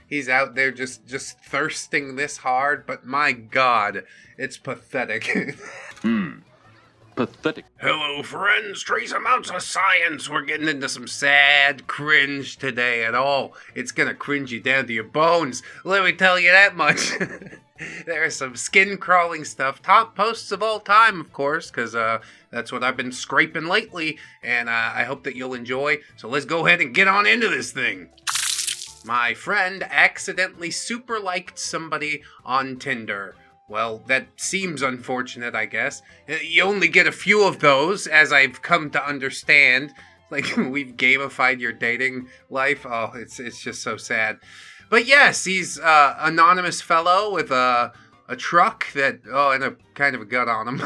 He's out there just thirsting this hard, but my God, it's pathetic. Pathetic. Hello, friends. Trace amounts of science. We're getting into some sad cringe today at all. It's gonna cringe you down to your bones. Let me tell you that much. There is some skin-crawling stuff. Top posts of all time, of course, because that's what I've been scraping lately, and I hope that you'll enjoy. So let's go ahead and get on into this thing. My friend accidentally super-liked somebody on Tinder. Well, that seems unfortunate, I guess. You only get a few of those, as I've come to understand. Like, we've gamified your dating life. Oh, it's just so sad. But yes, he's an anonymous fellow with a truck that, and a kind of a gun on him.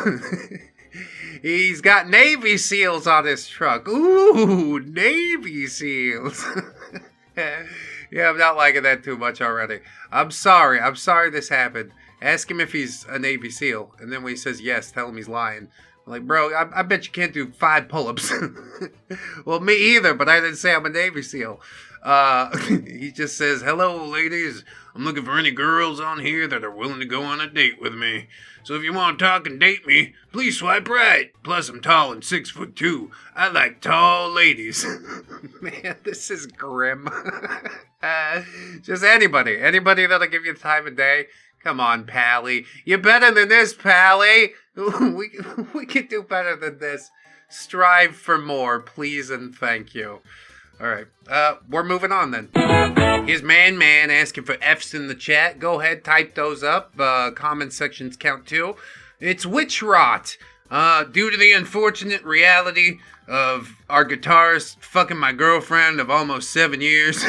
He's got Navy SEALs on his truck. Ooh, Navy SEALs. Yeah, I'm not liking that too much already. I'm sorry this happened. Ask him if he's a Navy SEAL, and then when he says yes, tell him he's lying. I'm like, bro, I bet you can't do 5 pull-ups. Well, me either, but I didn't say I'm a Navy SEAL. He just says, hello, ladies. I'm looking for any girls on here that are willing to go on a date with me. So if you want to talk and date me, please swipe right. Plus, I'm tall and 6'2". I like tall ladies. Man, this is grim. Just anybody that'll give you the time of day. Come on, Pally. You're better than this, Pally. We can do better than this. Strive for more, please and thank you. All right, we're moving on then. Here's Man asking for F's in the chat. Go ahead, type those up. Comment sections count too. It's witch rot. Due to the unfortunate reality of our guitarist fucking my girlfriend of almost 7 years.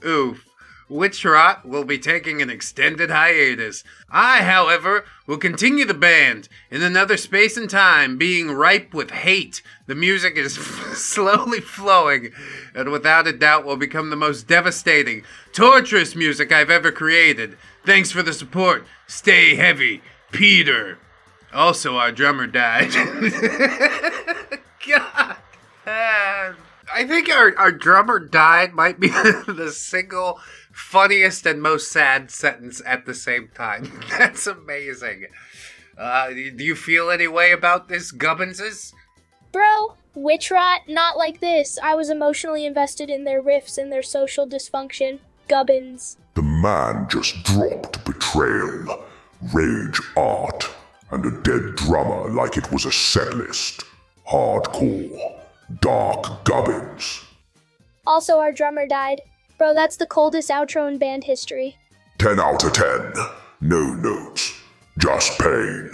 Oof. Witch Rot will be taking an extended hiatus. I, however, will continue the band in another space and time, being ripe with hate. The music is slowly flowing, and without a doubt will become the most devastating, torturous music I've ever created. Thanks for the support. Stay heavy, Peter. Also, our drummer died. God. I think our drummer died might be the single funniest and most sad sentence at the same time. That's amazing. Do you feel any way about this, Gubbinses? Bro, witch rot? Not like this. I was emotionally invested in their riffs and their social dysfunction. Gubbins. The man just dropped betrayal, rage art, and a dead drummer like it was a setlist. Hardcore. Dark Gubbins. Also, our drummer died. Bro, that's the coldest outro in band history. 10 out of 10. No notes. Just pain.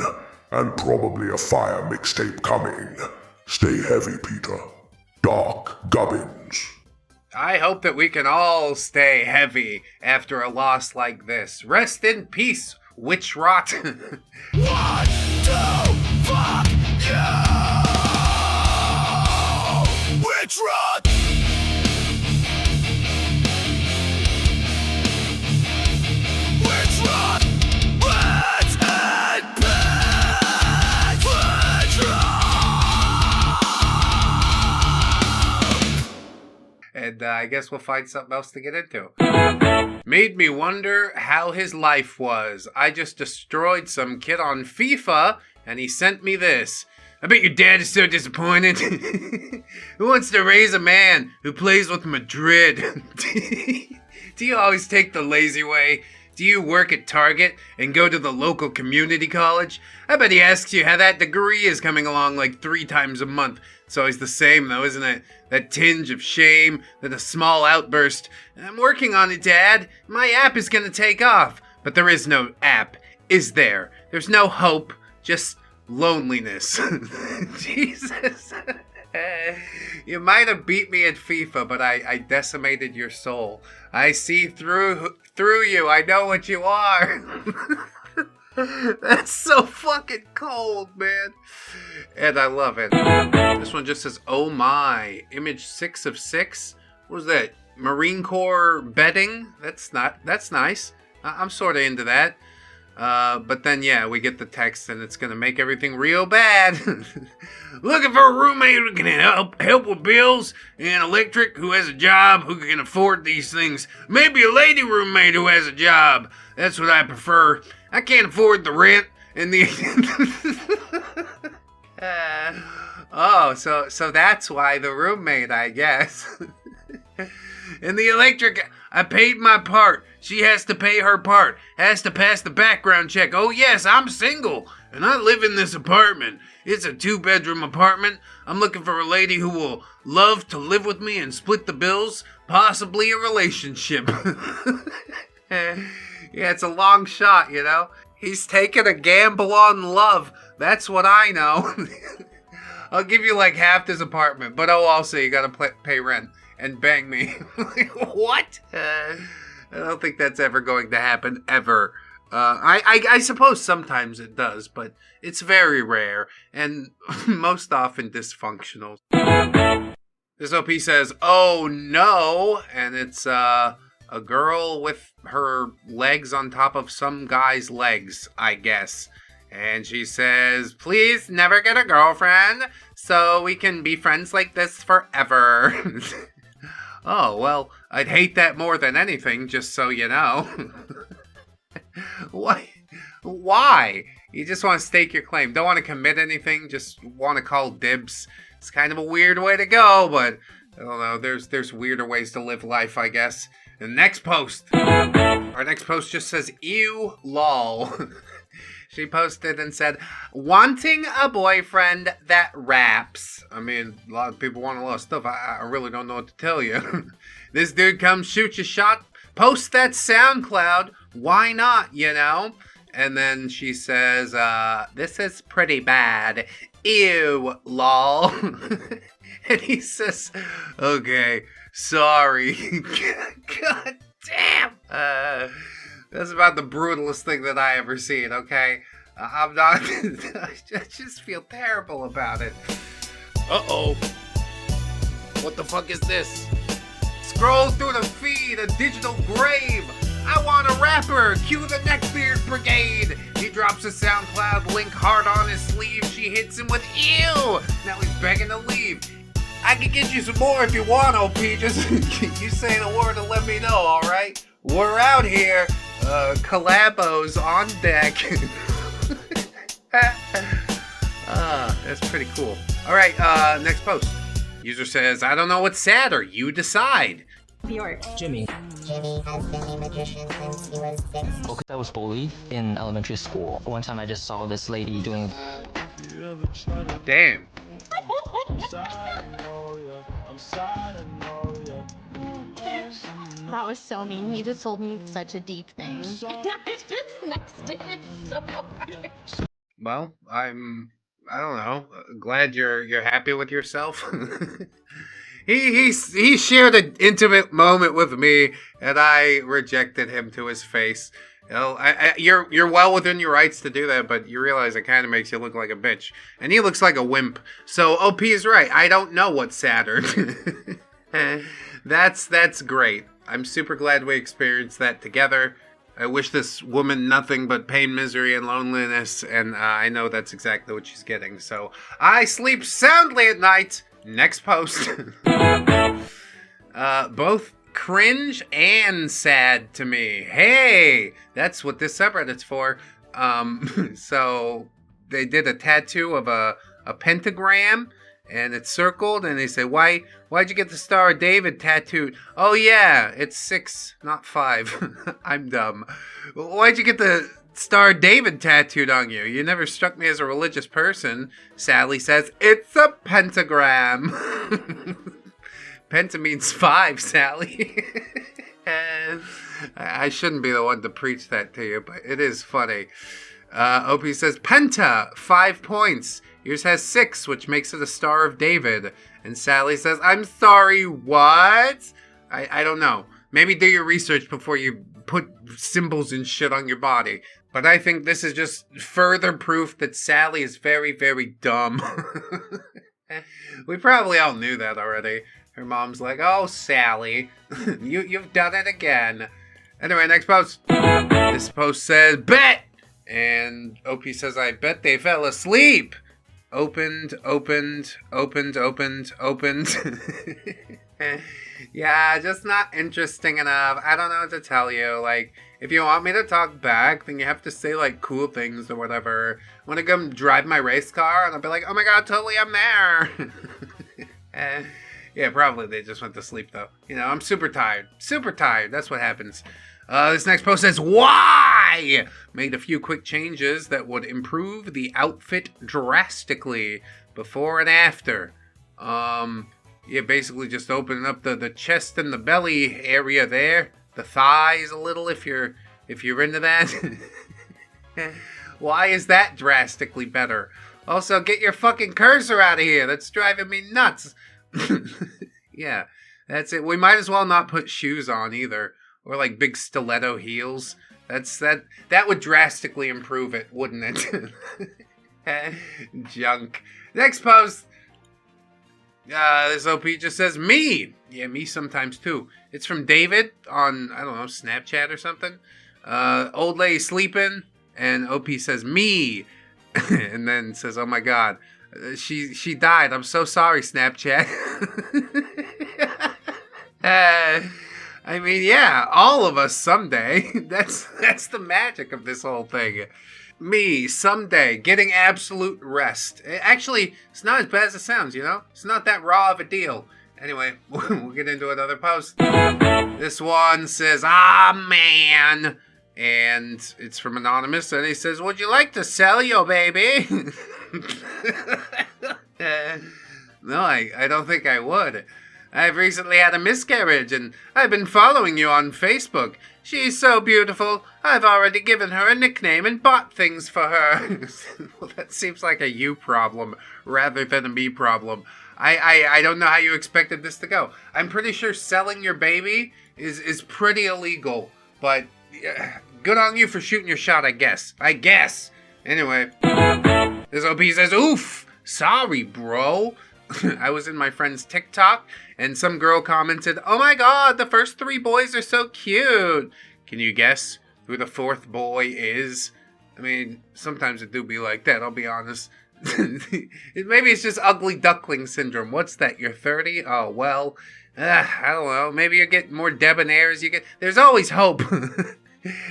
And probably a fire mixtape coming. Stay heavy, Peter. Dark Gubbins. I hope that we can all stay heavy after a loss like this. Rest in peace, witch rot. 1, 2, fuck you! Witch rot! Witch rot! Let's end peace! Witch rot! And I guess we'll find something else to get into. Made me wonder how his life was. I just destroyed some kid on FIFA, and he sent me this. I bet your dad is so disappointed. Who wants to raise a man who plays with Madrid? Do you always take the lazy way? Do you work at Target and go to the local community college? I bet he asks you how that degree is coming along like 3 times a month. It's always the same though, isn't it? That tinge of shame, then a small outburst. I'm working on it, Dad. My app is gonna take off. But there is no app, is there? There's no hope, just loneliness. Jesus. You might have beat me at FIFA, but I decimated your soul. I see through you. I know what you are. That's so fucking cold, man. And I love it. This one just says, oh my. Image 6 of 6. What was that? Marine Corps bedding? That's nice. I'm sort of into that. But then, yeah, we get the text and it's gonna make everything real bad. Looking for a roommate who can help with bills and electric, who has a job, who can afford these things. Maybe a lady roommate who has a job. That's what I prefer. I can't afford the rent and the... Oh, so that's why the roommate, I guess. And the electric, I paid my part. She has to pay her part. Has to pass the background check. Oh yes, I'm single, and I live in this apartment. It's a 2-bedroom apartment. I'm looking for a lady who will love to live with me and split the bills, possibly a relationship. Yeah, it's a long shot, you know. He's taking a gamble on love. That's what I know. I'll give you like half this apartment, but also you gotta pay rent and bang me. What? I don't think that's ever going to happen, ever. I suppose sometimes it does, but it's very rare, and most often dysfunctional. This OP says, oh no, and it's a girl with her legs on top of some guy's legs, I guess. And she says, please never get a girlfriend, so we can be friends like this forever. Oh, well, I'd hate that more than anything, just so you know. Why? Why? You just want to stake your claim. Don't want to commit anything, just want to call dibs. It's kind of a weird way to go, but I don't know. There's weirder ways to live life, I guess. The next post. Our next post just says, ew, lol. She posted and said, wanting a boyfriend that raps. I mean, a lot of people want a lot of stuff. I really don't know what to tell you. This dude comes, shoot your shot, post that SoundCloud. Why not, you know? And then she says, this is pretty bad. Ew, lol. And he says, okay, sorry. God damn. That's about the brutalest thing that I ever seen, okay? I'm not... I just feel terrible about it. Uh-oh. What the fuck is this? Scroll through the feed, a digital grave. I want a rapper. Cue the Neckbeard Brigade. He drops a SoundCloud link hard on his sleeve. She hits him with ew. Now he's begging to leave. I can get you some more if you want, OP. Just you say the word and let me know, alright? We're out here. Collabos on deck. That's pretty cool. Alright, next post. User says, I don't know what's sadder. You decide. Youre. Jimmy. Jimmy has been a magician since he was 6. Well, 'cause I was bullied in elementary school. One time I just saw this lady doing... Damn. That was so mean. He just told me such a deep thing. Well, I don't know. Glad you're happy with yourself. He shared an intimate moment with me, and I rejected him to his face. You know, you're well within your rights to do that, but you realize it kind of makes you look like a bitch, and he looks like a wimp. So OP is right. I don't know what's sadder. That's great. I'm super glad we experienced that together. I wish this woman nothing but pain, misery, and loneliness, and I know that's exactly what she's getting. So I sleep soundly at night. Next post. Both cringe and sad to me. Hey, that's what this subreddit's for. So they did a tattoo of a pentagram, and it's circled, and they say, why'd you get the Star of David tattooed? Oh yeah, it's 6, not 5. I'm dumb. Why'd you get the Star of David tattooed on you? You never struck me as a religious person. Sally says, it's a pentagram. Penta means 5, Sally. I shouldn't be the one to preach that to you, but it is funny. OP says, Penta, 5 points. Yours has 6, which makes it a Star of David. And Sally says, I'm sorry, what? I don't know. Maybe do your research before you put symbols and shit on your body. But I think this is just further proof that Sally is very, very dumb. We probably all knew that already. Her mom's like, oh, Sally, you've done it again. Anyway, next post. This post says, bet And OP says, I bet they fell asleep. Opened. Yeah, just not interesting enough. I don't know what to tell you. Like, if you want me to talk back, then you have to say, like, cool things or whatever. I want to come drive my race car, and I'll be like, oh my god, totally, I'm there. Yeah, probably they just went to sleep, though. You know, I'm super tired. Super tired. That's what happens. This next post says, why? Made a few quick changes that would improve the outfit drastically before and after. Yeah, basically just opening up the chest and the belly area there. The thighs a little if you're into that. Why is that drastically better? Also, get your fucking cursor out of here. That's driving me nuts. Yeah, that's it. We might as well not put shoes on either. Or like big stiletto heels. That would drastically improve it, wouldn't it? Junk. Next post. This OP just says me. Yeah, me sometimes too. It's from David on, I don't know, Snapchat or something. Old lady sleeping, and OP says me. And then says, oh my god. She died. I'm so sorry, Snapchat. I mean, yeah, all of us someday. That's the magic of this whole thing. Me, someday, getting absolute rest. Actually, it's not as bad as it sounds, you know? It's not that raw of a deal. Anyway, we'll get into another post. This one says, ah, man. And it's from Anonymous, and he says, would you like to sell your baby? No, I don't think I would. I've recently had a miscarriage, and I've been following you on Facebook. She's so beautiful. I've already given her a nickname and bought things for her. Well, that seems like a you problem rather than a me problem. I don't know how you expected this to go. I'm pretty sure selling your baby is pretty illegal, but good on you for shooting your shot, I guess. Anyway, this OP says, oof, sorry, bro. I was in my friend's TikTok, and some girl commented, oh my god, the first 3 boys are so cute. Can you guess who the 4th boy is? I mean, sometimes it do be like that, I'll be honest. Maybe it's just ugly duckling syndrome. What's that, you're 30? Oh, well, I don't know. Maybe you get more debonair as you get. There's always hope.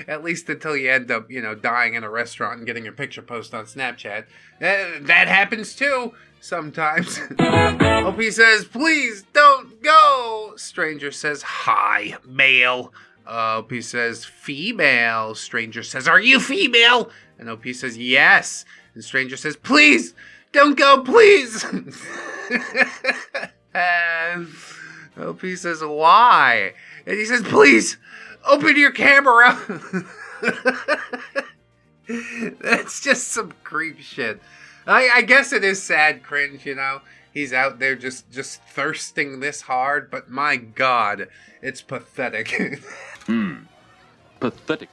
At least until you end up, you know, dying in a restaurant and getting your picture posted on Snapchat. That happens too. Sometimes. OP says, please don't go. Stranger says, hi, male. OP says, female. Stranger says, are you female? And OP says, yes. And Stranger says, please, don't go, please. And OP says, why? And he says, please, open your camera. That's just some creep shit. I guess it is sad cringe, you know. He's out there just thirsting this hard, but my god, it's pathetic. Pathetic.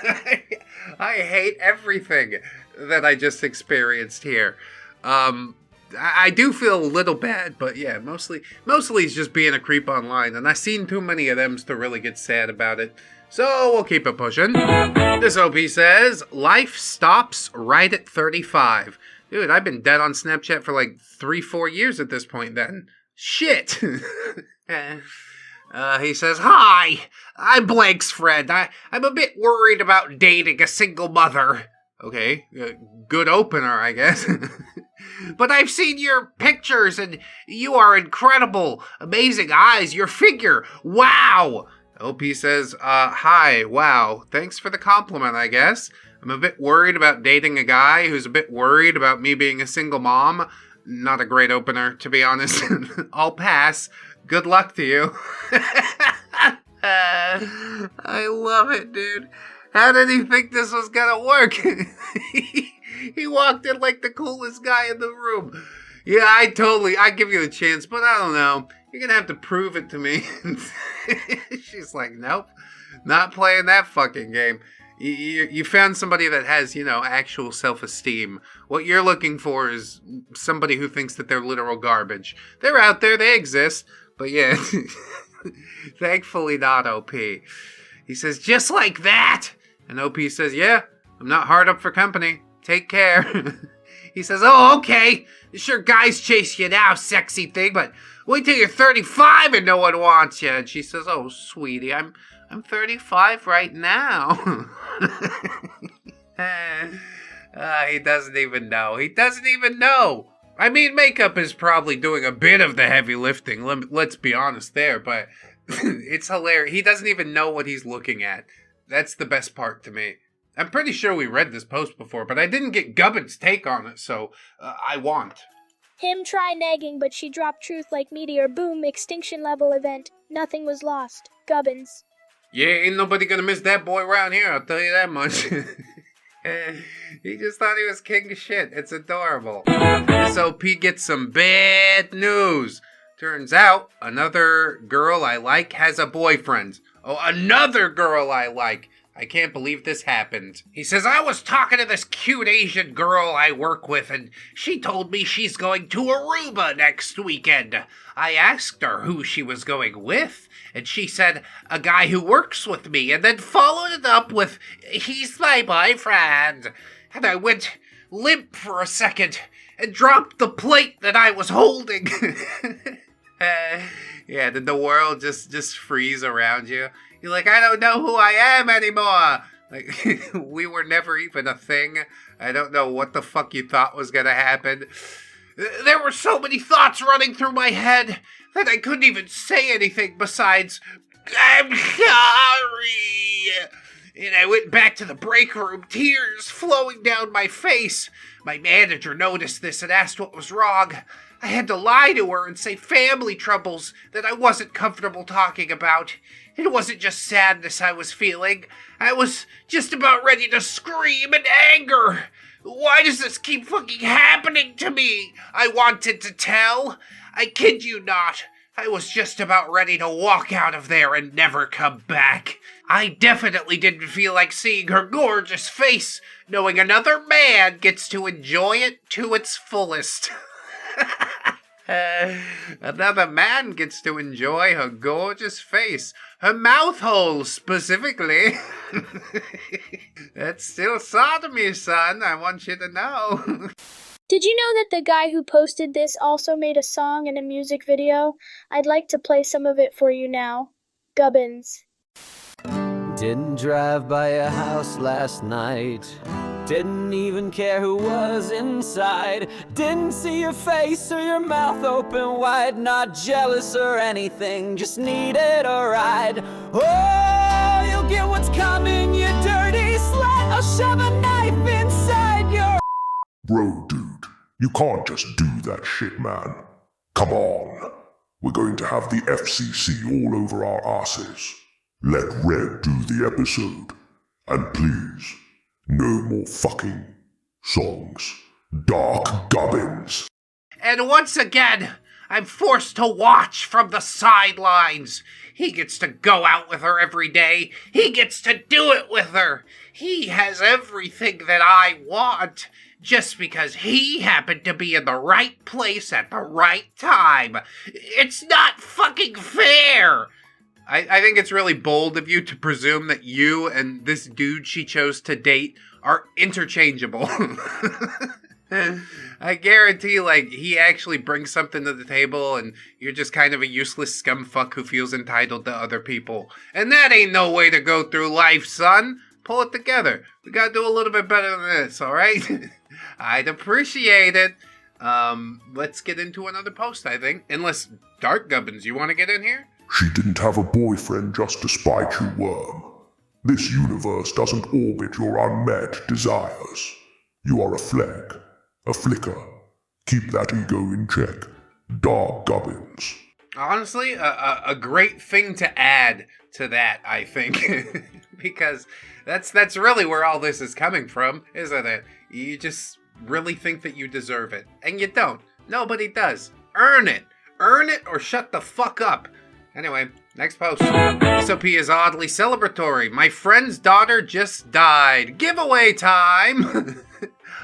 I hate everything that I just experienced here. I do feel a little bad, but yeah, mostly he's just being a creep online, and I've seen too many of them to really get sad about it. So we'll keep it pushing. This OP says, life stops right at 35. Dude, I've been dead on Snapchat for like 3-4 years at this point then. Shit! He says, hi, I'm Blake's friend. I'm a bit worried about dating a single mother. Okay, good opener, I guess. But I've seen your pictures and you are incredible. Amazing eyes, your figure. Wow! OP says, hi, wow. Thanks for the compliment, I guess. I'm a bit worried about dating a guy who's a bit worried about me being a single mom. Not a great opener, to be honest. I'll pass. Good luck to you. I love it, dude. How did he think this was gonna work? He walked in like the coolest guy in the room. Yeah, I give you the chance, but I don't know. You're gonna have to prove it to me. She's like, nope, not playing that fucking game. You found somebody that has, you know, actual self-esteem. What you're looking for is somebody who thinks that they're literal garbage. They're out there, they exist, but yeah, thankfully not OP. He says, just like that! And OP says, yeah, I'm not hard up for company. Take care. He says, oh, okay. Sure, guys chase you now, sexy thing, but wait till you're 35 and no one wants you. And she says, oh, sweetie, I'm 35 right now. He doesn't even know. He doesn't even know. I mean, makeup is probably doing a bit of the heavy lifting. Let's be honest there, but it's hilarious. He doesn't even know what he's looking at. That's the best part to me. I'm pretty sure we read this post before, but I didn't get Gubbin's take on it, so I want. Him try nagging, but she dropped truth like meteor. Boom, extinction level event. Nothing was lost. Gubbins. Yeah, ain't nobody gonna miss that boy around here, I'll tell you that much. He just thought he was king of shit. It's adorable. So Pete gets some bad news. Turns out, another girl I like has a boyfriend. Oh, another girl I like. I can't believe this happened. He says, I was talking to this cute Asian girl I work with, and she told me she's going to Aruba next weekend. I asked her who she was going with, and she said, a guy who works with me, and then followed it up with, he's my boyfriend. And I went limp for a second and dropped the plate that I was holding. Yeah, did the world just freeze around you? You're like, I don't know who I am anymore. Like, we were never even a thing. I don't know what the fuck you thought was gonna happen. There were so many thoughts running through my head that I couldn't even say anything besides, I'm sorry. And I went back to the break room, tears flowing down my face. My manager noticed this and asked what was wrong. I had to lie to her and say family troubles that I wasn't comfortable talking about. It wasn't just sadness I was feeling. I was just about ready to scream in anger. Why does this keep fucking happening to me? I wanted to tell. I kid you not. I was just about ready to walk out of there and never come back. I definitely didn't feel like seeing her gorgeous face, knowing another man gets to enjoy it to its fullest. Another man gets to enjoy her gorgeous face. Her mouth hole, specifically. That's still sodomy, son. I want you to know. Did you know that the guy who posted this also made a song and a music video? I'd like to play some of it for you now. Gubbins. Didn't drive by a house last night. Didn't even care who was inside. Didn't see your face or your mouth open wide. Not jealous or anything, just needed a ride. Oh, you'll get what's coming, you dirty slut. I'll shove a knife inside your... Bro, dude, you can't just do that shit, man. Come on. We're going to have the FCC all over our asses. Let Red do the episode. And please, no more fucking songs. Dark Gubbins. And once again, I'm forced to watch from the sidelines. He gets to go out with her every day. He gets to do it with her. He has everything that I want, just because he happened to be in the right place at the right time. It's not fucking fair. I think it's really bold of you to presume that you and this dude she chose to date are interchangeable. I guarantee, like, he actually brings something to the table and you're just kind of a useless scumfuck who feels entitled to other people. And that ain't no way to go through life, son. Pull it together. We gotta do a little bit better than this, alright? I'd appreciate it. Let's get into another post, I think. Unless, Dark Gubbins, you want to get in here? She didn't have a boyfriend just to spite you, Worm. This universe doesn't orbit your unmet desires. You are a fleck, a flicker. Keep that ego in check. Dark Gubbins. Honestly, a great thing to add to that, I think. Because that's really where all this is coming from, isn't it? You just really think that you deserve it. And you don't. Nobody does. Earn it. Earn it or shut the fuck up. Anyway, next post. SOP is oddly celebratory. My friend's daughter just died. Giveaway time!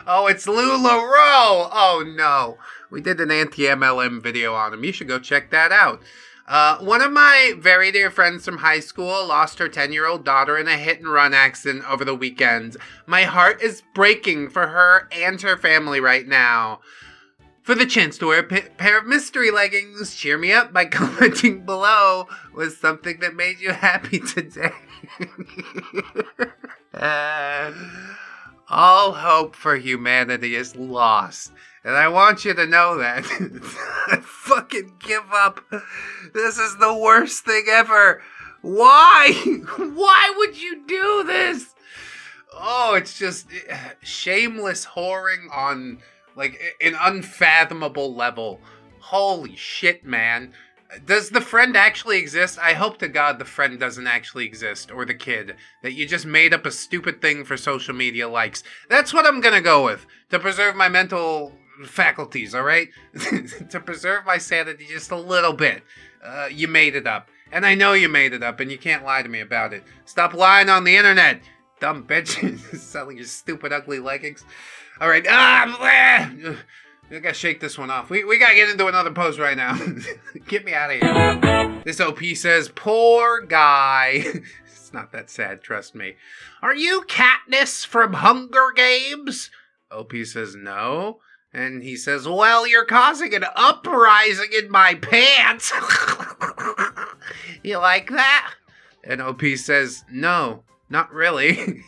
Oh, it's LuLaRoe! Oh no. We did an anti-MLM video on him. You should go check that out. One of my very dear friends from high school lost her 10-year-old daughter in a hit-and-run accident over the weekend. My heart is breaking for her and her family right now. For the chance to wear a pair of mystery leggings, cheer me up by commenting below with something that made you happy today. All hope for humanity is lost. And I want you to know that. I fucking give up. This is the worst thing ever. Why? Why would you do this? Oh, it's just shameless whoring on, like, an unfathomable level. Holy shit, man. Does the friend actually exist? I hope to God the friend doesn't actually exist, or the kid. That you just made up a stupid thing for social media likes. That's what I'm gonna go with. To preserve my mental faculties, alright? To preserve my sanity just a little bit. You made it up. And I know you made it up, and you can't lie to me about it. Stop lying on the internet, dumb bitch. Selling your stupid, ugly leggings. Alright, I gotta shake this one off. We gotta get into another post right now. Get me out of here. This OP says, poor guy. It's not that sad, trust me. Are you Katniss from Hunger Games? OP says, no. And he says, well, you're causing an uprising in my pants. You like that? And OP says, no, not really.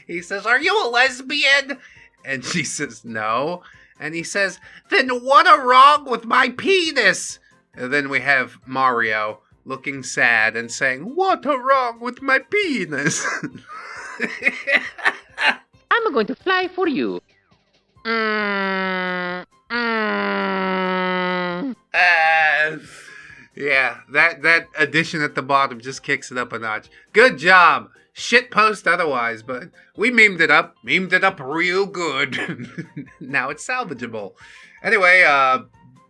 He says, are you a lesbian? And she says, no. And he says, then what are wrong with my penis? And then we have Mario looking sad and saying, what are wrong with my penis? I'm going to fly for you. Yeah, that addition at the bottom just kicks it up a notch. Good job. Shit post otherwise, but we memed it up real good. Now it's salvageable. Anyway,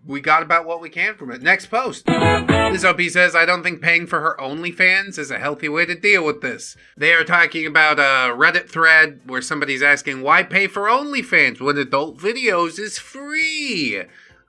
we got about what we can from it. Next post. This OP says, I don't think paying for her OnlyFans is a healthy way to deal with this. They are talking about a Reddit thread where somebody's asking, why pay for OnlyFans when adult videos is free?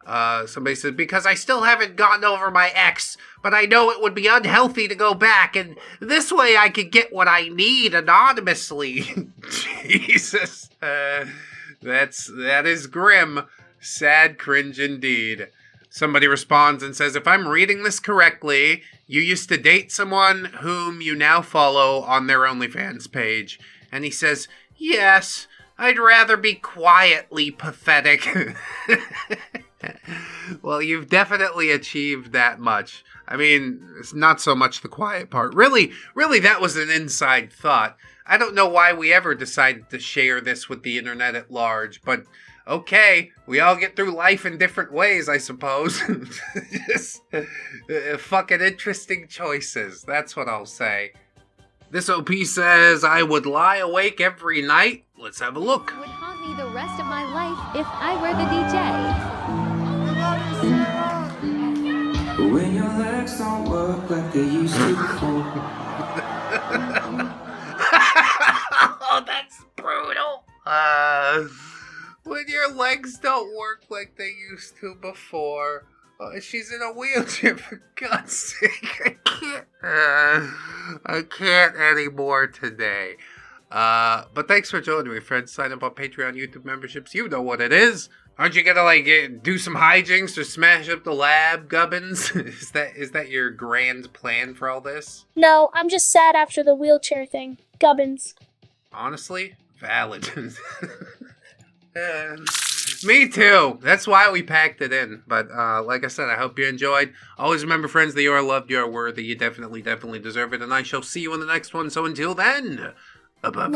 Somebody says, because I still haven't gotten over my ex, but I know it would be unhealthy to go back, and this way I could get what I need anonymously. Jesus. That is grim. Sad cringe indeed. Somebody responds and says, if I'm reading this correctly, you used to date someone whom you now follow on their OnlyFans page. And he says, yes, I'd rather be quietly pathetic. Well, you've definitely achieved that much. I mean, it's not so much the quiet part. Really, that was an inside thought. I don't know why we ever decided to share this with the internet at large, but okay, we all get through life in different ways, I suppose. Just fucking interesting choices. That's what I'll say. This OP says, I would lie awake every night. Let's have a look. Would haunt me the rest of my life if I were the DJ. When your legs don't work like they used to before. Oh, that's brutal. When your legs don't work like they used to before. She's in a wheelchair, for God's sake. I can't anymore today. But thanks for joining me, friends. Sign up on Patreon, YouTube memberships. You know what it is. Aren't you gonna, do some hijinks or smash up the lab, Gubbins? Is that your grand plan for all this? No, I'm just sad after the wheelchair thing. Gubbins. Honestly, valid. Me too. That's why we packed it in. But like I said, I hope you enjoyed. Always remember, friends, that you are loved, you are worthy, you definitely deserve it. And I shall see you in the next one. So until then, bye-bye.